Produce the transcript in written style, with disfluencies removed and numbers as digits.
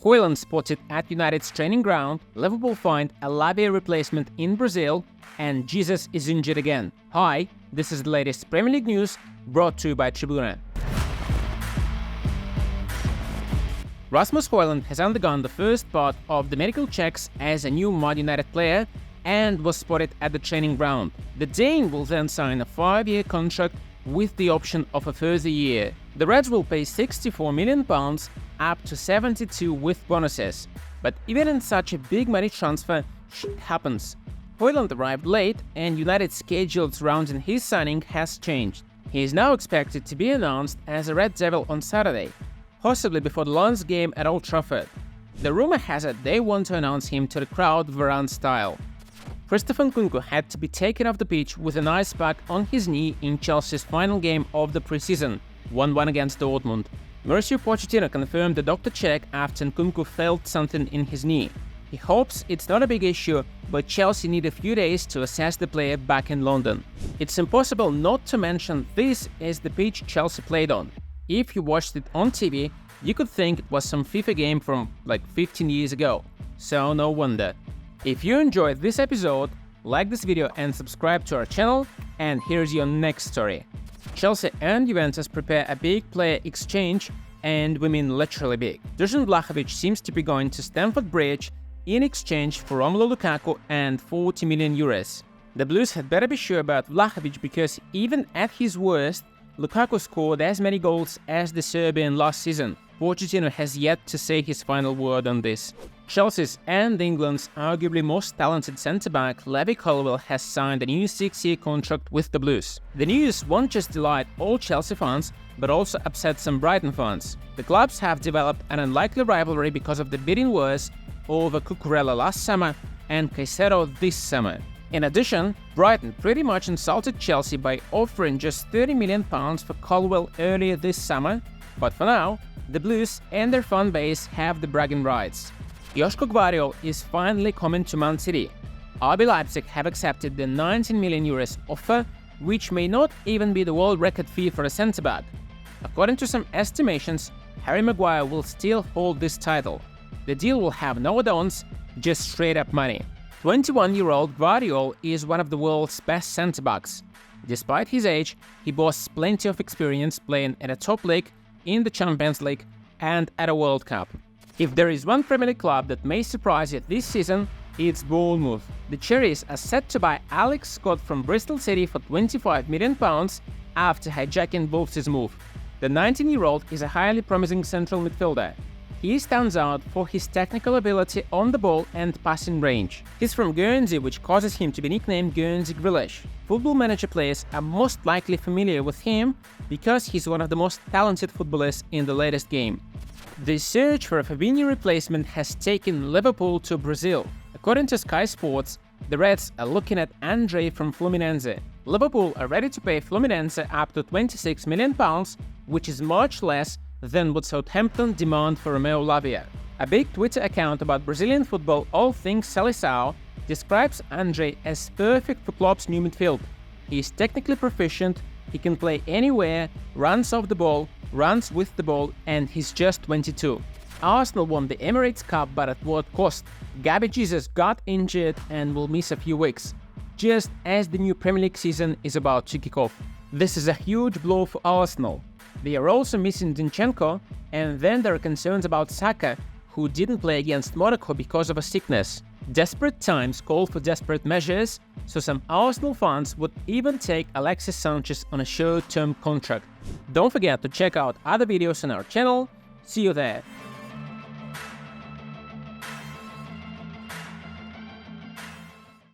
Hojlund spotted at United's training ground, Liverpool find a Lavia replacement in Brazil, and Jesus is injured again. Hi, this is the latest Premier League news brought to you by Tribuna. Rasmus Hojlund has undergone the first part of the medical checks as a new Man United player and was spotted at the training ground. The Dane will then sign a 5-year contract with the option of a further year. The Reds will pay £64 million, up to 72 with bonuses. But even in such a big money transfer, shit happens. Hojlund arrived late, and United's schedule surrounding his signing has changed. He is now expected to be announced as a Red Devil on Saturday, possibly before the Lions game at Old Trafford. The rumor has it they want to announce him to the crowd Varane style. Christopher Nkunku had to be taken off the pitch with an ice pack on his knee in Chelsea's final game of the preseason, 1-1 against Dortmund. Mauricio Pochettino confirmed the doctor check after Nkunku felt something in his knee. He hopes it's not a big issue, but Chelsea need a few days to assess the player back in London. It's impossible not to mention this is the pitch Chelsea played on. If you watched it on TV, you could think it was some FIFA game from like 15 years ago. So no wonder. If you enjoyed this episode, like this video and subscribe to our channel, and here's your next story. Chelsea and Juventus prepare a big player exchange, and we mean literally big. Dusan Vlahovic seems to be going to Stamford Bridge in exchange for Romelu Lukaku and €40 million. The Blues had better be sure about Vlahovic because even at his worst, Lukaku scored as many goals as the Serbian last season. Pochettino has yet to say his final word on this. Chelsea's and England's arguably most talented centre-back, Lavia Colvill, has signed a new 6-year contract with the Blues. The news won't just delight all Chelsea fans, but also upset some Brighton fans. The clubs have developed an unlikely rivalry because of the bidding wars over Cucurella last summer and Caicedo this summer. In addition, Brighton pretty much insulted Chelsea by offering just £30 million for Colvill earlier this summer, but for now, the Blues and their fan base have the bragging rights. Joško Gvardiol is finally coming to Man City. RB Leipzig have accepted the €19 million offer, which may not even be the world record fee for a centre-back. According to some estimations, Harry Maguire will still hold this title. The deal will have no add-ons, just straight-up money. 21-year-old Gvardiol is one of the world's best centre-backs. Despite his age, he boasts plenty of experience playing at a top league, in the Champions League, and at a World Cup. If there is one Premier League club that may surprise you this season, it's Bournemouth. The Cherries are set to buy Alex Scott from Bristol City for £25 million after hijacking Wolves' move. The 19-year-old is a highly promising central midfielder. He stands out for his technical ability on the ball and passing range. He's from Guernsey, which causes him to be nicknamed Guernsey Grealish. Football Manager players are most likely familiar with him because he's one of the most talented footballers in the latest game. The search for a Fabinho replacement has taken Liverpool to Brazil. According to Sky Sports, the Reds are looking at Andre from Fluminense. Liverpool are ready to pay Fluminense up to £26 million, which is much less than what Southampton demand for Romeo Lavia. A big Twitter account about Brazilian football, All Things Seleção, describes Andre as perfect for Klopp's new midfield. He is technically proficient, he can play anywhere, runs off the ball, runs with the ball, and he's just 22. Arsenal won the Emirates Cup, but at what cost? Gabriel Jesus got injured and will miss a few weeks, just as the new Premier League season is about to kick off. This is a huge blow for Arsenal. They are also missing Zinchenko, and then there are concerns about Saka, who didn't play against Monaco because of a sickness. Desperate times call for desperate measures, so some Arsenal fans would even take Alexis Sanchez on a short-term contract. Don't forget to check out other videos on our channel. See you there!